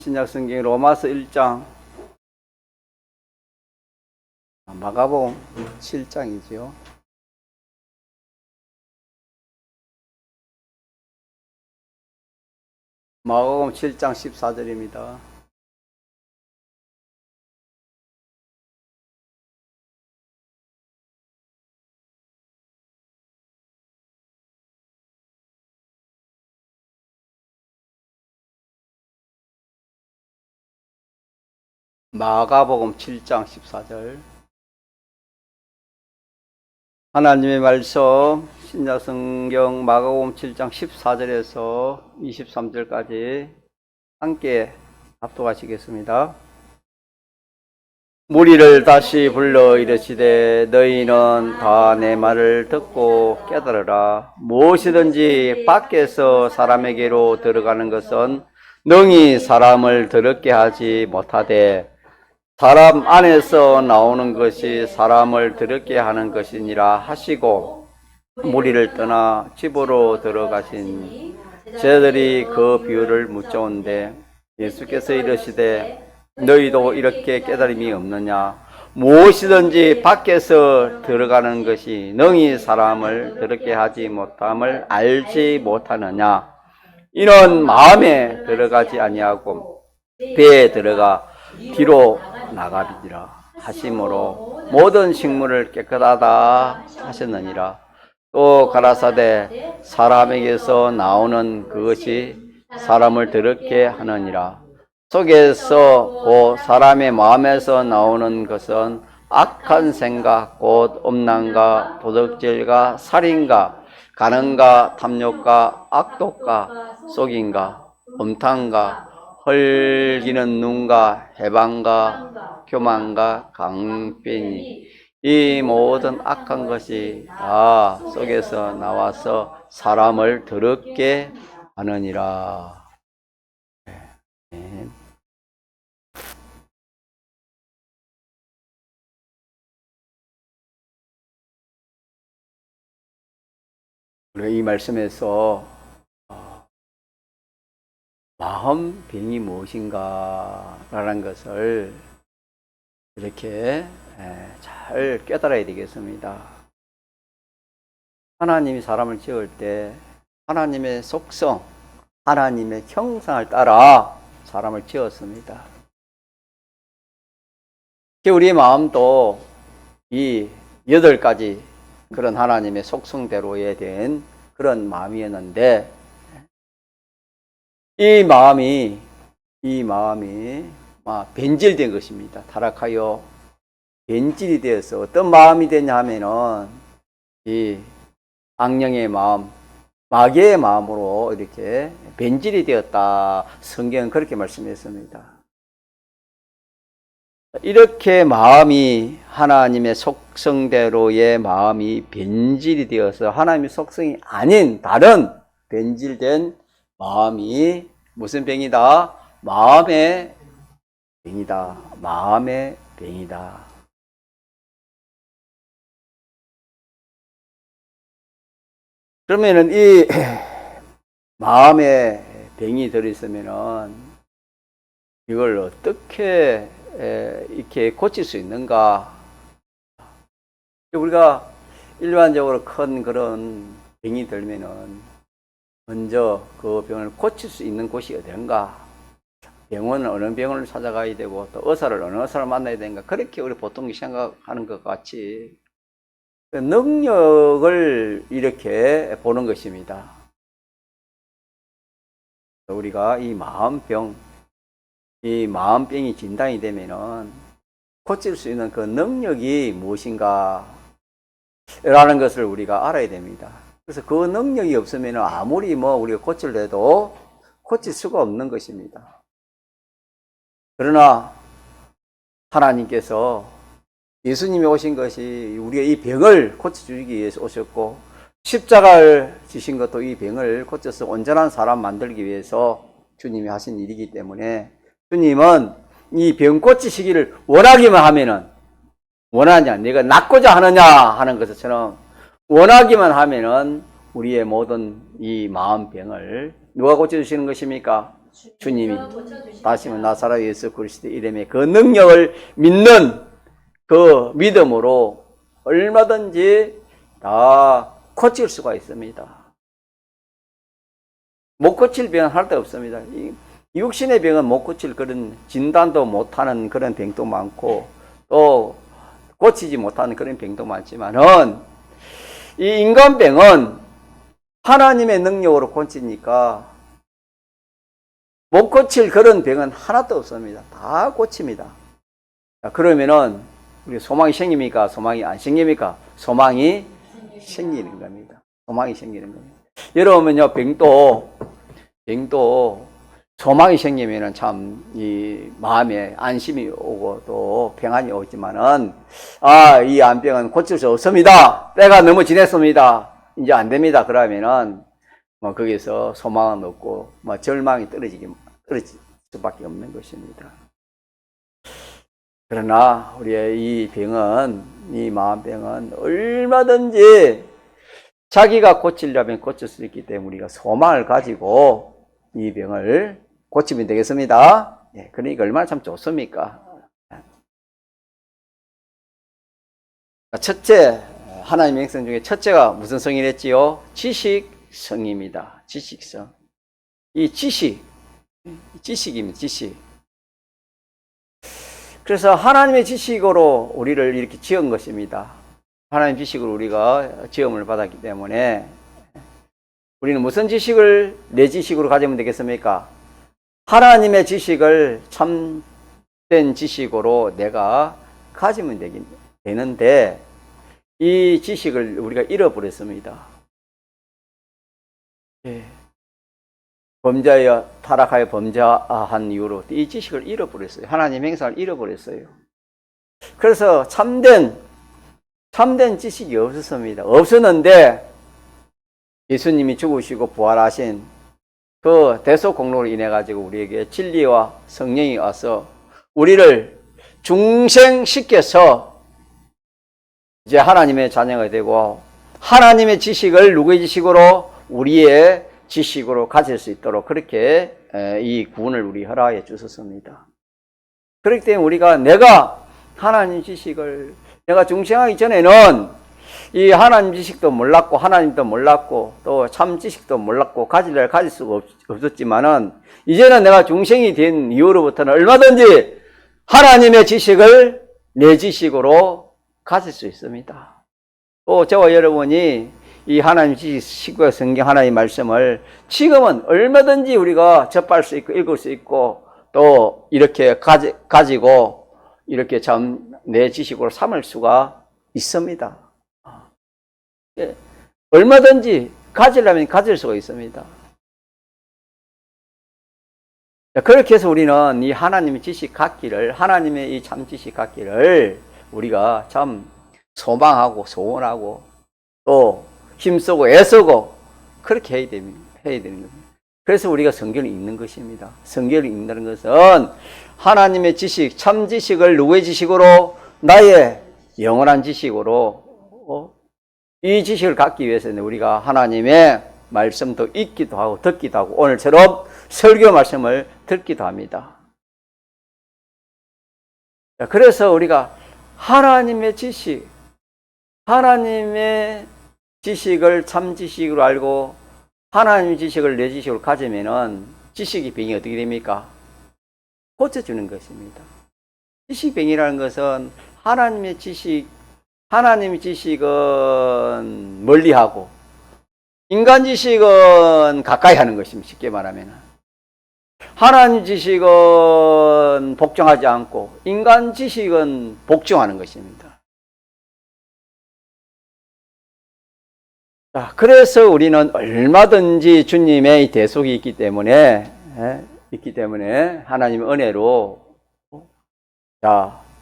신약성경 로마서 1장, 마가복음 7장이지요. 마가복음 7장 14절입니다. 마가복음 7장 14절. 하나님의 말씀 신약성경 마가복음 7장 14절에서 23절까지 함께 합독하시겠습니다. 무리를 다시 불러 이르시되 너희는 다 내 말을 듣고 깨달으라. 무엇이든지 밖에서 사람에게로 들어가는 것은 능히 사람을 더럽게 하지 못하되 사람 안에서 나오는 것이 사람을 더럽게 하는 것이니라 하시고 무리를 떠나 집으로 들어가신 제자들이 그 비유를 묻자온데 예수께서 이르시되 너희도 이렇게 깨달음이 없느냐? 무엇이든지 밖에서 들어가는 것이 능히 사람을 더럽게 하지 못함을 알지 못하느냐? 이는 마음에 들어가지 아니하고 배에 들어가 뒤로 나가리라 하심으로 모든 식물을 깨끗하다 하셨느니라. 또 가라사대 사람에게서 나오는 그것이 사람을 더럽게 하느니라. 속에서 곧 사람의 마음에서 나오는 것은 악한 생각 곧 음란과 도둑질과 살인과 간음과 탐욕과 악독과 속임과 음탕과 헐기는 눈과 해방과 교만과 강변이 이 모든 악한 것이 다 속에서 나와서 사람을 더럽게 하느니라. 우리가 이 말씀에서 마음병이 무엇인가 라는 것을 이렇게 잘 깨달아야 되겠습니다. 하나님이 사람을 지을 때 하나님의 속성, 하나님의 형상을 따라 사람을 지었습니다. 우리의 마음도 이 8가지 그런 하나님의 속성대로에 된 그런 마음이었는데 이 마음이 변질된 것입니다. 타락하여 변질이 되어서 어떤 마음이 되냐 하면은 이 악령의 마음, 마귀의 마음으로 이렇게 변질이 되었다. 성경은 그렇게 말씀했습니다. 이렇게 마음이 하나님의 속성대로의 마음이 변질이 되어서 하나님의 속성이 아닌 다른 변질된 마음이 무슨 병이다? 마음의 병이다. 마음의 병이다. 그러면은 이 마음의 병이 들어있으면은 이걸 어떻게 이렇게 고칠 수 있는가? 우리가 일반적으로 큰 그런 병이 들면은 먼저 그 병을 고칠 수 있는 곳이 어딘가? 병원은 어느 병원을 찾아가야 되고 또 의사를 어느 의사를 만나야 되는가? 그렇게 우리 보통 생각하는 것 같이 능력을 이렇게 보는 것입니다. 우리가 이 마음병이 진단이 되면은 고칠 수 있는 그 능력이 무엇인가? 라는 것을 우리가 알아야 됩니다. 그래서 그 능력이 없으면 아무리 우리가 고치려도 고칠 수가 없는 것입니다. 그러나 하나님께서 예수님이 오신 것이 우리가 이 병을 고쳐주기 위해서 오셨고 십자가를 지신 것도 이 병을 고쳐서 온전한 사람 만들기 위해서 주님이 하신 일이기 때문에 주님은 이 병 고치시기를 원하기만 하면은 원하냐, 내가 낫고자 하느냐 하는 것처럼 원하기만 하면은 우리의 모든 이 마음병을 누가 고쳐주시는 것입니까? 주님이 다시는 나사렛 예수 그리스도의 이름에 그 능력을 믿는 그 믿음으로 얼마든지 다 고칠 수가 있습니다. 못 고칠 병은 하나도 없습니다. 이 육신의 병은 못 고칠 그런 진단도 못하는 그런 병도 많고 또 고치지 못하는 그런 병도 많지만은 이 인간병은 하나님의 능력으로 고치니까 못 고칠 그런 병은 하나도 없습니다. 다 고칩니다. 자, 그러면은 우리 소망이 생깁니까? 소망이 안 생깁니까? 소망이 생기는 겁니다. 소망이 생기는 겁니다. 여러분은요, 병도 소망이 생기면은 참 이 마음에 안심이 오고 또 평안이 오지만은 이 암병은 고칠 수 없습니다. 때가 너무 지났습니다. 이제 안 됩니다. 그러면은 뭐 거기서 소망은 없고 뭐 절망이 떨어질 수밖에 없는 것입니다. 그러나 우리의 이 병은, 이 마음병은 얼마든지 자기가 고치려면 고칠 수 있기 때문에 우리가 소망을 가지고 이 병을 고치면 되겠습니다. 네, 그러니까 얼마나 참 좋습니까? 첫째, 하나님의 행성 중에 첫째가 무슨 성이랬지요? 지식성입니다. 지식성. 이 지식입니다. 지식. 그래서 하나님의 지식으로 우리를 이렇게 지은 것입니다. 하나님 지식으로 우리가 지음을 받았기 때문에 우리는 무슨 지식을 내 지식으로 가지면 되겠습니까? 하나님의 지식을 참된 지식으로 내가 가지면 되는데 이 지식을 우리가 잃어버렸습니다. 예. 타락하여 범죄한 이후로 이 지식을 잃어버렸어요. 하나님 행사를 잃어버렸어요. 그래서 참된 지식이 없었습니다. 없었는데 예수님이 죽으시고 부활하신 그 대속공로로 인해 가지고 우리에게 진리와 성령이 와서 우리를 중생시켜서 이제 하나님의 자녀가 되고 하나님의 지식을 누구의 지식으로? 우리의 지식으로 가질 수 있도록 그렇게 이 구원을 우리 허락해 주셨습니다. 그렇기 때문에 우리가 내가 하나님 지식을 내가 중생하기 전에는 이 하나님 지식도 몰랐고 하나님도 몰랐고 또 참 지식도 몰랐고 가질 수가 없었지만은 이제는 내가 중생이 된 이후로부터는 얼마든지 하나님의 지식을 내 지식으로 가질 수 있습니다. 또 저와 여러분이 이 하나님 지식과 성경 하나님의 말씀을 지금은 얼마든지 우리가 접할 수 있고 읽을 수 있고 또 이렇게 가지고 이렇게 참 내 지식으로 삼을 수가 있습니다. 예, 얼마든지 가지려면 가질 수가 있습니다. 그렇게 해서 우리는 이 하나님의 지식 갖기를, 하나님의 이 참 지식 갖기를 우리가 참 소망하고 소원하고 또 힘쓰고 애쓰고 그렇게 해야 되는 겁니다. 그래서 우리가 성경을 읽는 것입니다. 성경을 읽는다는 것은 하나님의 지식, 참 지식을 누구의 지식으로? 나의 영원한 지식으로 이 지식을 갖기 위해서는 우리가 하나님의 말씀도 읽기도 하고 듣기도 하고 오늘처럼 설교 말씀을 듣기도 합니다. 그래서 우리가 하나님의 지식을 참 지식으로 알고 하나님의 지식을 내 지식으로 가지면은 지식의 병이 어떻게 됩니까? 고쳐주는 것입니다. 지식병이라는 것은 하나님의 지식은 멀리하고 인간 지식은 가까이 하는 것입니다. 쉽게 말하면 하나님 지식은 복종하지 않고 인간 지식은 복종하는 것입니다. 자, 그래서 우리는 얼마든지 주님의 대속이 있기 때문에 하나님의 은혜로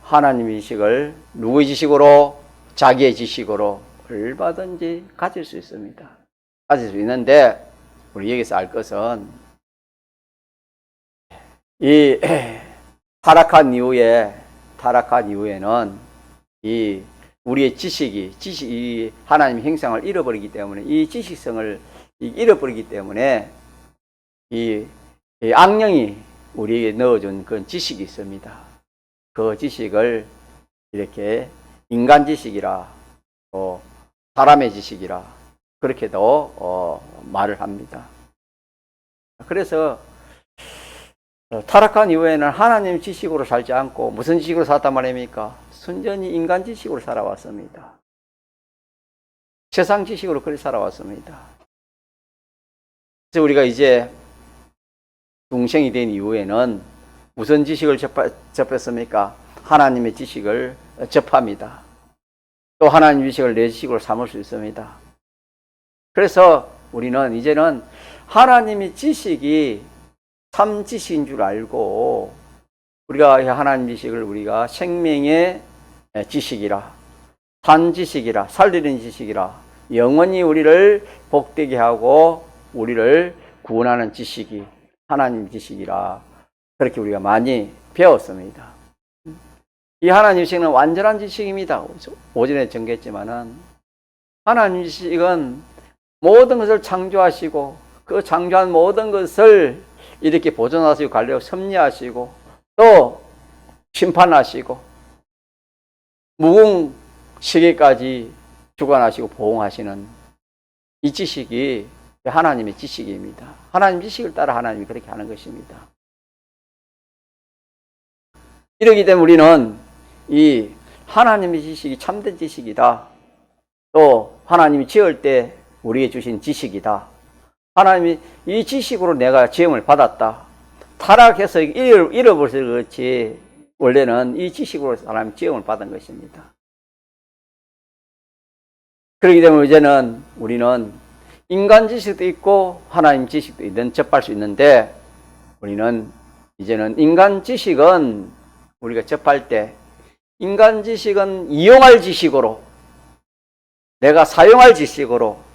하나님의 지식을 누구의 지식으로? 자기의 지식으로 얼마든지 가질 수 있습니다. 가질 수 있는데 우리 여기서 알 것은 이 타락한 이후에는 이 우리의 지식이 하나님의 형상을 잃어버리기 때문에 이 지식성을 잃어버리기 때문에 이 이 악령이 우리에게 넣어준 그런 지식이 있습니다. 그 지식을 이렇게 인간 지식이라 또 사람의 지식이라 그렇게도 말을 합니다. 그래서 타락한 이후에는 하나님 지식으로 살지 않고 무슨 지식으로 살았단 말입니까? 순전히 인간 지식으로 살아왔습니다. 세상 지식으로 그렇게 살아왔습니다. 그래서 우리가 이제 중생이 된 이후에는 무슨 지식을 접했습니까? 하나님의 지식을 접합니다. 또 하나님의 지식을 내 지식으로 삼을 수 있습니다. 그래서 우리는 이제는 하나님의 지식이 참 지식인 줄 알고 우리가 하나님 지식을 우리가 생명의 지식이라, 산 지식이라, 살리는 지식이라, 영원히 우리를 복되게 하고 우리를 구원하는 지식이 하나님 지식이라 그렇게 우리가 많이 배웠습니다. 이 하나님 지식은 완전한 지식입니다. 오전에 전개했지만은 하나님 지식은 모든 것을 창조하시고 그 창조한 모든 것을 이렇게 보존하시고 관리하고 섭리하시고 또 심판하시고 무궁 시계까지 주관하시고 보호하시는 이 지식이 하나님의 지식입니다. 하나님 지식을 따라 하나님이 그렇게 하는 것입니다. 이러기 때문에 우리는 이 하나님의 지식이 참된 지식이다. 또 하나님이 지을 때 우리에게 주신 지식이다. 하나님이 이 지식으로 내가 지음을 받았다. 타락해서 잃어버려서 그렇지 원래는 이 지식으로 사람이 지음을 받은 것입니다. 그렇기 때문에 이제는 우리는 인간 지식도 있고 하나님 지식도 있는 접할 수 있는데 우리는 이제는 인간 지식은 우리가 접할 때 인간 지식은 이용할 지식으로 내가 사용할 지식으로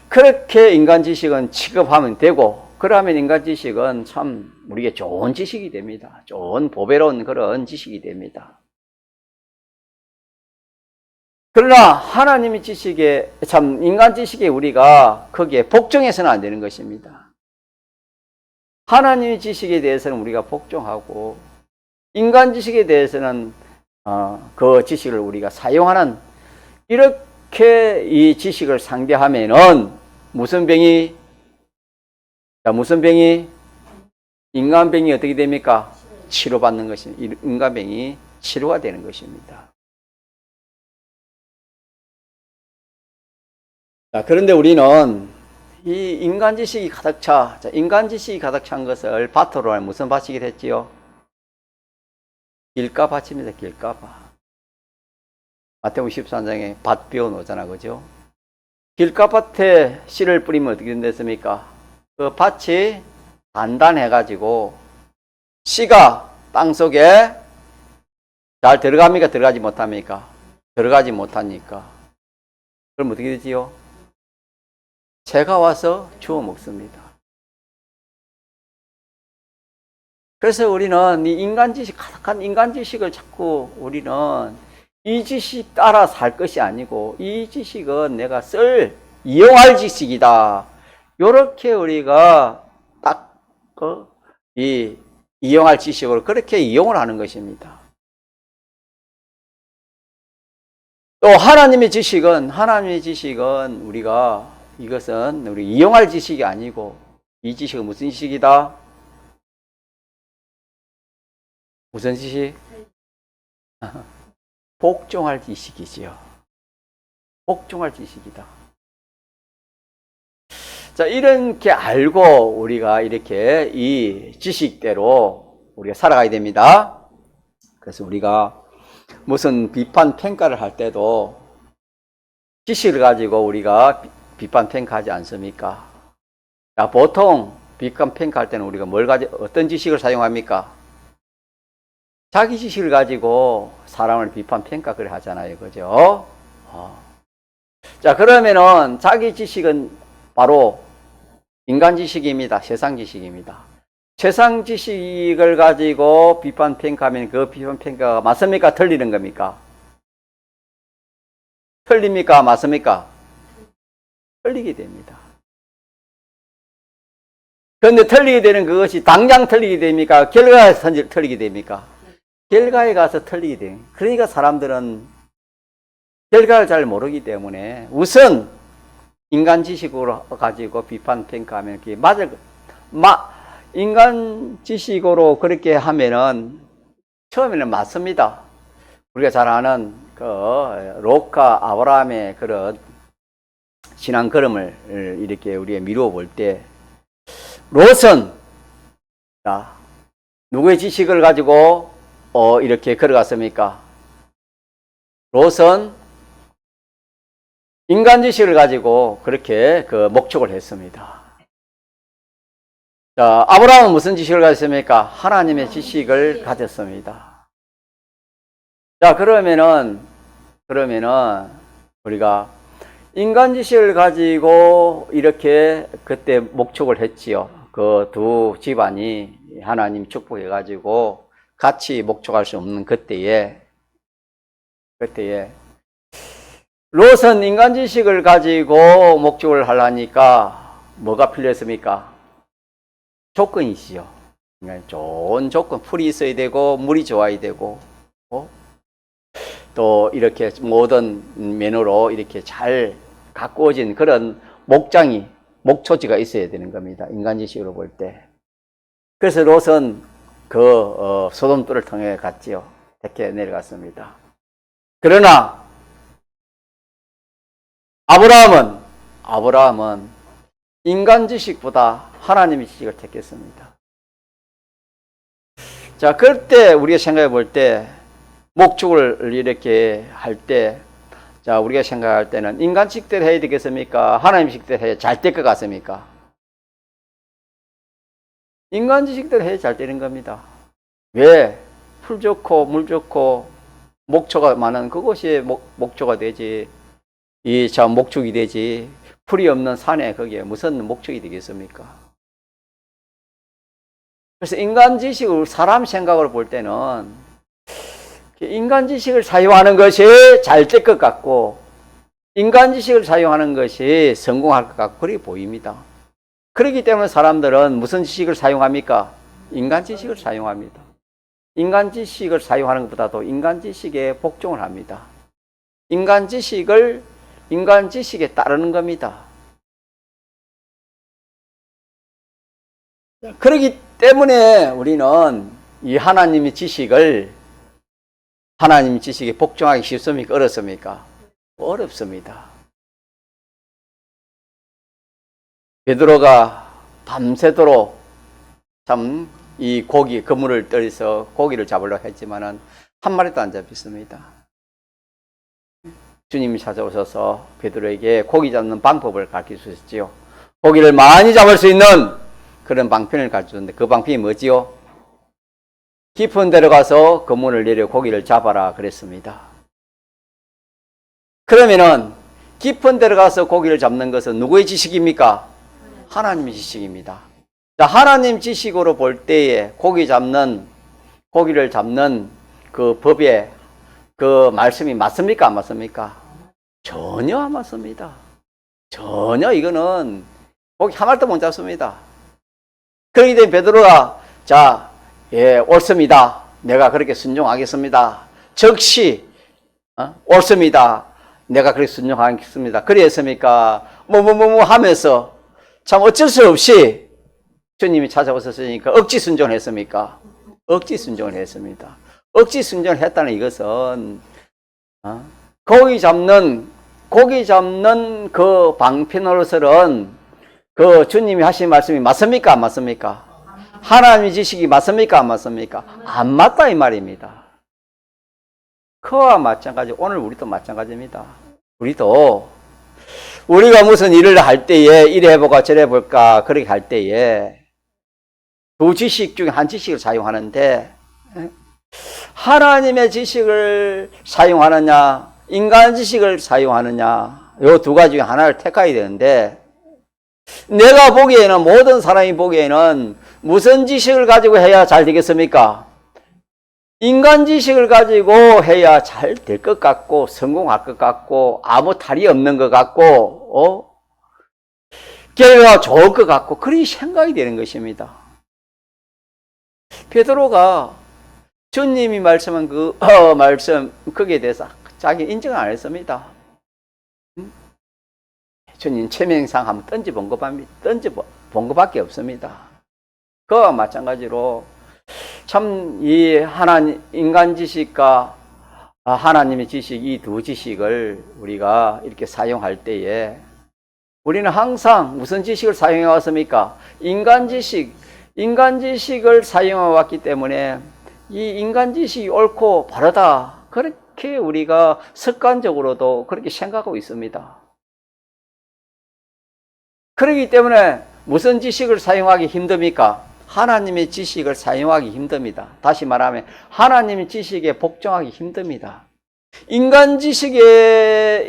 그렇게 인간 지식은 취급하면 되고 그러면 인간 지식은 참 우리에게 좋은 지식이 됩니다. 좋은 보배로운 그런 지식이 됩니다. 그러나 하나님의 지식에 참 인간 지식에 우리가 거기에 복종해서는 안 되는 것입니다. 하나님의 지식에 대해서는 우리가 복종하고 인간 지식에 대해서는 그 지식을 우리가 사용하는 이렇게 이 지식을 상대하면은 무슨 병이 인간병이 어떻게 됩니까? 치료받는 것입니다. 인간병이 치료가 되는 것입니다. 자, 그런데 우리는 이 인간 지식이 가득 차, 인간 지식이 가득 찬 것을 밭으로 하면 무슨 밭이게 됐지요? 길가 밭입니다. 길가밭. 마태복음 13장에 밭 비워놓잖아, 그죠? 길가밭에 씨를 뿌리면 어떻게 된댔습니까? 그 밭이 단단해가지고 씨가 땅속에 잘 들어갑니까? 들어가지 못합니까? 들어가지 못하니까. 그럼 어떻게 되지요? 새가 와서 주워 먹습니다. 그래서 우리는 이 인간 지식, 가득한 인간 지식을 자꾸 우리는 이 지식 따라 살 것이 아니고 이 지식은 내가 이용할 지식이다. 요렇게 우리가 딱 이용할 지식으로 그렇게 이용을 하는 것입니다. 또 하나님의 지식은 우리가 이것은 우리 이용할 지식이 아니고 이 지식은 무슨 지식이다? 무슨 지식? 복종할 지식이지요. 복종할 지식이다. 자, 이렇게 알고 우리가 이렇게 이 지식대로 우리가 살아가야 됩니다. 그래서 우리가 무슨 비판 평가를 할 때도 지식을 가지고 우리가 비판 평가하지 않습니까? 자, 보통 비판 평가할 때는 우리가 어떤 지식을 사용합니까? 자기 지식을 가지고 사람을 비판 평가를 하잖아요. 그죠? 자, 그러면은 자기 지식은 바로 인간 지식입니다. 세상 지식입니다. 세상 지식을 가지고 비판 평가하면 그 비판 평가가 맞습니까? 틀리는 겁니까? 틀립니까? 맞습니까? 틀리게 됩니다. 그런데 틀리게 되는 그것이 당장 틀리게 됩니까? 결과에 틀리게 됩니까? 결과에 가서 틀리게 돼요. 그러니까 사람들은 결과를 잘 모르기 때문에 우선 인간 지식으로 가지고 비판 평가하면 그게 인간 지식으로 그렇게 하면은 처음에는 맞습니다. 우리가 잘 아는 그 롯과 아브라함의 그런 신앙 걸음을 이렇게 우리가 미루어 볼 때 롯은 누구의 지식을 가지고 이렇게 걸어갔습니까? 롯은 인간 지식을 가지고 그렇게 그 목적을 했습니다. 자, 아브라함은 무슨 지식을 가졌습니까? 하나님의 지식을 가졌습니다. 자, 그러면은 우리가 인간 지식을 가지고 이렇게 그때 목적을 했지요. 그 두 집안이 하나님 축복해 가지고 같이 목적할 수 없는 그때에 롯은 인간 지식을 가지고 목적을 하려니까 뭐가 필요했습니까? 조건이지요. 좋은 조건, 풀이 있어야 되고 물이 좋아야 되고 또 이렇게 모든 면으로 이렇게 잘 가꾸어진 그런 목초지가 있어야 되는 겁니다. 인간 지식으로 볼 때. 그래서 롯은 그 소돔돌을 통해 갔지요. 택해 내려갔습니다. 그러나 아브라함은 인간 지식보다 하나님의 지식을 택했습니다. 자, 그때 우리가 생각해 볼 때 목축을 이렇게 할 때, 자, 우리가 생각할 때는 인간 지식대로 해야 되겠습니까? 하나님 지식대로 해야 잘 될 것 같습니까? 인간 지식대로 해야 잘 되는 겁니다. 왜? 풀 좋고 물 좋고 목초가 많은 그것이 목초가 되지. 목축이 되지. 풀이 없는 산에 거기에 무슨 목축이 되겠습니까? 그래서 인간 지식을 사람 생각으로 볼 때는 인간 지식을 사용하는 것이 잘 될 것 같고 인간 지식을 사용하는 것이 성공할 것 같고 그렇게 보입니다. 그렇기 때문에 사람들은 무슨 지식을 사용합니까? 인간 지식을 사용합니다. 인간 지식을 사용하는 것보다도 인간 지식에 복종을 합니다. 인간 지식에 따르는 겁니다. 그렇기 때문에 우리는 이 하나님의 지식에 복종하기 쉽습니까? 어렵습니까? 어렵습니다. 베드로가 밤새도록 참 이 그물을 떨어서 고기를 잡으려고 했지만은 한 마리도 안 잡혔습니다. 주님이 찾아오셔서 베드로에게 고기 잡는 방법을 가르쳐 주셨지요. 고기를 많이 잡을 수 있는 그런 방편을 가르쳐 줬는데 그 방편이 뭐지요? 깊은 데로 가서 그물을 내려 고기를 잡아라 그랬습니다. 그러면은 깊은 데로 가서 고기를 잡는 것은 누구의 지식입니까? 하나님의 지식입니다. 자, 하나님 지식으로 볼 때에 고기를 잡는 그 법의 그 말씀이 맞습니까? 안 맞습니까? 전혀 안 맞습니다. 전혀 이거는 고기 한 마리도 못 잡습니다. 그러기 때문에 베드로가 자, 예, 옳습니다. 내가 그렇게 순종하겠습니다. 즉시 옳습니다. 내가 그렇게 순종하겠습니다. 그랬습니까? 하면서 참 어쩔 수 없이 주님이 찾아오셨으니까 억지 순종을 했습니까? 억지 순종을 했습니다. 억지 순종을 했다는 이것은 고기 잡는 그 방편으로서는 그 주님이 하신 말씀이 맞습니까? 안 맞습니까? 하나님의 지식이 맞습니까? 안 맞습니까? 안 맞다 이 말입니다. 그와 마찬가지 오늘 우리도 마찬가지입니다. 우리가 무슨 일을 할 때에 이래 해볼까 저래 해볼까 그렇게 할 때에 두 지식 중에 한 지식을 사용하는데 하나님의 지식을 사용하느냐 인간 지식을 사용하느냐 이 두 가지 중에 하나를 택해야 되는데 내가 보기에는 모든 사람이 보기에는 무슨 지식을 가지고 해야 잘 되겠습니까? 인간 지식을 가지고 해야 잘 될 것 같고 성공할 것 같고 아무 탈이 없는 것 같고 결과가 좋을 것 같고 그리 생각이 되는 것입니다. 베드로가 주님이 말씀한 그 말씀 거기에 대해서 자기 인정을 안 했습니다. 주님 체면상 한번 던져본 것밖에 없습니다. 그와 마찬가지로 참 이 하나님 인간 지식과 하나님의 지식 이 두 지식을 우리가 이렇게 사용할 때에 우리는 항상 무슨 지식을 사용해 왔습니까? 인간 지식을 사용해 왔기 때문에 이 인간 지식이 옳고 바르다 그렇게 우리가 습관적으로도 그렇게 생각하고 있습니다. 그렇기 때문에 무슨 지식을 사용하기 힘듭니까? 하나님의 지식을 사용하기 힘듭니다. 다시 말하면 하나님의 지식에 복종하기 힘듭니다. 인간 지식에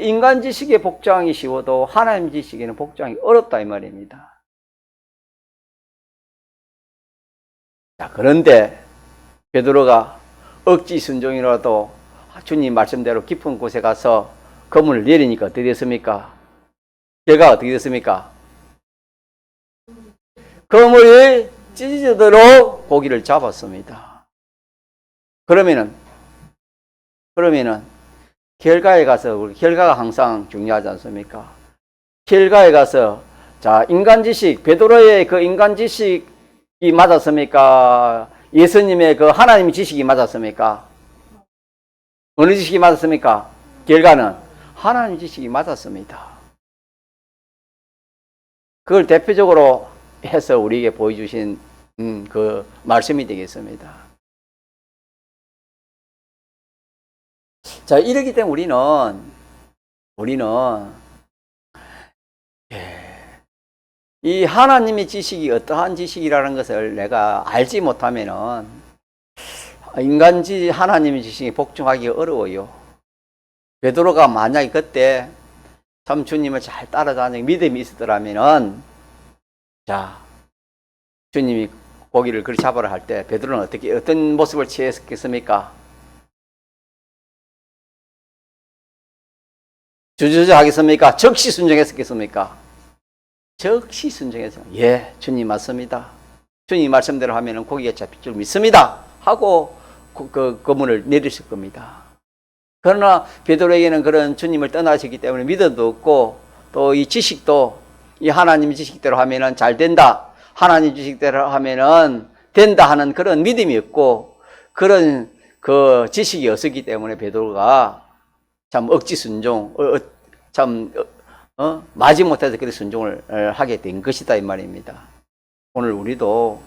복종하기 쉬워도 하나님 지식에는 복종하기 어렵다 이 말입니다. 자, 그런데 베드로가 억지 순종이라도 주님 말씀대로 깊은 곳에 가서 그물을 내리니까 어떻게 됐습니까? 결과가 어떻게 됐습니까? 그물이 찢어지도록 고기를 잡았습니다. 그러면은 결과에 가서 결과가 항상 중요하지 않습니까? 결과에 가서 자 인간 지식 베드로의 그 인간 지식이 맞았습니까? 예수님의 그 하나님의 지식이 맞았습니까? 어느 지식이 맞았습니까? 결과는 하나님 지식이 맞았습니다. 그걸 대표적으로 해서 우리에게 보여주신 그 말씀이 되겠습니다. 자, 이렇기 때문에 우리는 이 하나님의 지식이 어떠한 지식이라는 것을 내가 알지 못하면은 하나님의 지식에 복종하기 어려워요. 베드로가 만약에 그때 참 주님을 잘 따라다니는 믿음이 있었더라면은 자, 주님이 고기를 그리 잡으라 할 때 베드로는 어떤 모습을 취했겠습니까? 주저주 하겠습니까? 적시 순종했겠습니까? 적시 순종해서 예, 주님 맞습니다. 주님 말씀대로 하면은 고기가 잡힐 줄 믿습니다. 하고 그 그물을 내리실 겁니다. 그러나 베드로에게는 그런 주님을 떠나시기 때문에 믿음도 없고 또 이 지식도 이 하나님 지식대로 하면은 잘 된다. 하나님 지식대로 하면은 된다 하는 그런 믿음이 없고 그런 그 지식이 없었기 때문에 베드로가 참 억지 순종, 마지못해서 그렇게 순종을 하게 된 것이다 이 말입니다. 오늘 우리도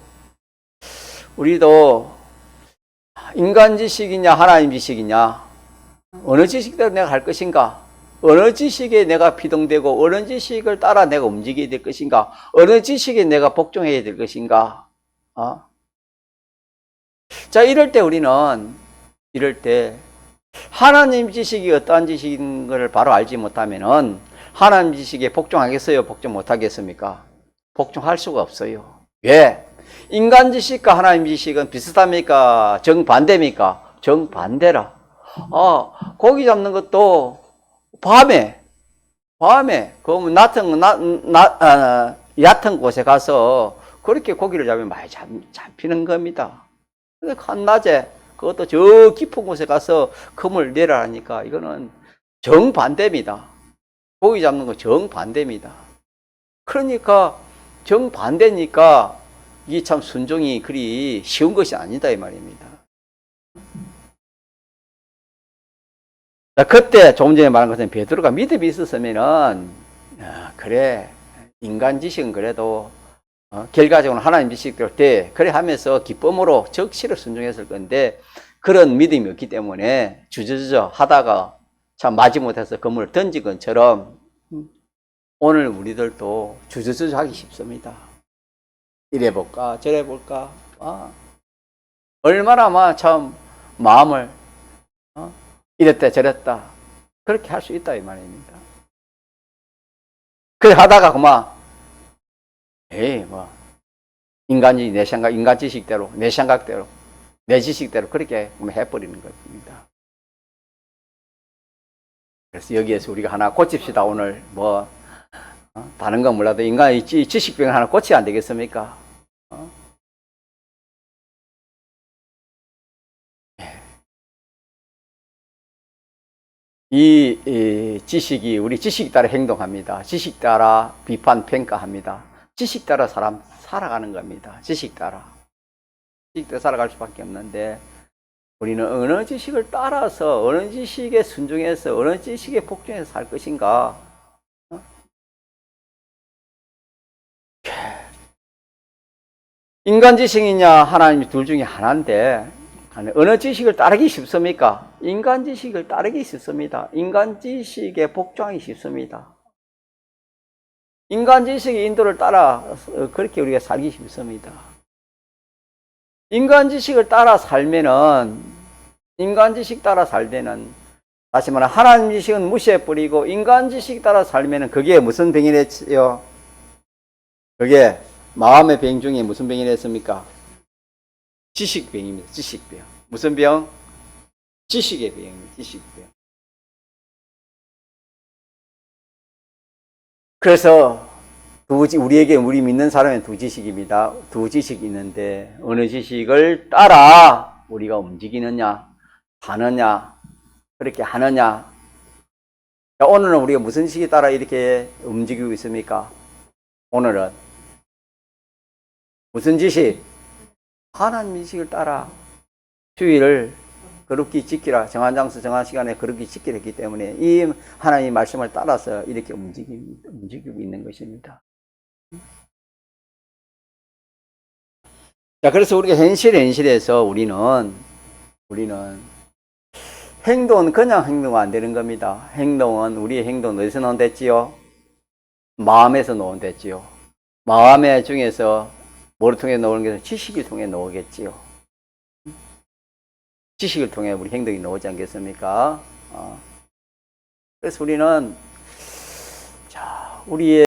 인간 지식이냐 하나님 지식이냐 어느 지식대로 내가 할 것인가, 어느 지식에 내가 피동되고 어느 지식을 따라 내가 움직여야 될 것인가, 어느 지식에 내가 복종해야 될 것인가. 자, 이럴 때 하나님 지식이 어떠한 지식인 것을 바로 알지 못하면은 하나님 지식에 복종하겠어요? 복종 못하겠습니까? 복종할 수가 없어요. 왜? 인간 지식과 하나님 지식은 비슷합니까? 정반대입니까? 정반대라. 고기 잡는 것도 밤에 그러면 얕은 곳에 가서 그렇게 고기를 잡으면 많이 잡히는 겁니다. 근데 한낮에 그것도 저 깊은 곳에 가서 그물 내려라니까 이거는 정반대입니다. 고기 잡는 거 정반대입니다. 그러니까 정반대니까 이게 참 순종이 그리 쉬운 것이 아니다 이 말입니다. 그때 조금 전에 말한 것은 베드로가 믿음이 있었으면은 그래 인간 지식은 그래도 결과적으로 하나님 지식대로 돼 그래 하면서 기쁨으로 적시를 순종했을 건데 그런 믿음이 없기 때문에 주저주저 하다가 참 마지못해서 그물을 던진 것처럼 오늘 우리들도 주저주저 하기 쉽습니다. 이래 볼까 저래 볼까 얼마나 참 마음을 이랬다 저랬다 그렇게 할 수 있다 이 말입니다. 그래 하다가 그만 인간이 내 생각, 인간 지식대로 내 생각대로 내 지식대로 그렇게 해버리는 겁니다. 그래서 여기에서 우리가 하나 고칩시다. 오늘 다른 건 몰라도 인간의 지식병을 하나 고쳐야 안 되겠습니까? 이 지식이 우리 지식 따라 행동합니다. 지식 따라 비판 평가합니다. 지식 따라 사람 살아가는 겁니다. 지식 따라 살아갈 수밖에 없는데 우리는 어느 지식을 따라서 어느 지식에 순종해서 어느 지식에 복종해서 살 것인가? 인간 지식이냐 하나님 둘 중에 하나인데 어느 지식을 따르기 쉽습니까? 인간 지식을 따르기 쉽습니다. 인간 지식에 복종하기 쉽습니다. 인간 지식의 인도를 따라 그렇게 우리가 살기 쉽습니다. 인간 지식을 따라 살면은 인간 지식 따라 살면은 다시 말해 하나님 지식은 무시해버리고 인간 지식 따라 살면은 그게 무슨 병이 됐지요? 그게 마음의 병 중에 무슨 병이 됐습니까? 지식병입니다. 지식병. 무슨 병? 지식의 병입니다. 지식병. 그래서 우리 믿는 사람은 두 지식입니다. 두 지식이 있는데 어느 지식을 따라 우리가 움직이느냐, 하느냐, 그렇게 하느냐. 오늘은 우리가 무슨 지식에 따라 이렇게 움직이고 있습니까? 오늘은 무슨 지식? 하나님 지식을 따라 주의를 거룩히 지키라. 정한 장소 정한 시간에 거룩히 지키라 했기 때문에 이 하나님의 말씀을 따라서 이렇게 움직이고 있는 것입니다. 자, 그래서 우리가 현실에서 우리는 행동은 그냥 행동은 안 되는 겁니다. 우리의 행동은 어디서 나온댔지요? 마음에서 나온댔지요. 마음의 중에서 뭐를 통해 나오는 게 지식을 통해 나오겠지요. 지식을 통해 우리 행동이 나오지 않겠습니까? 그래서 우리는 우리의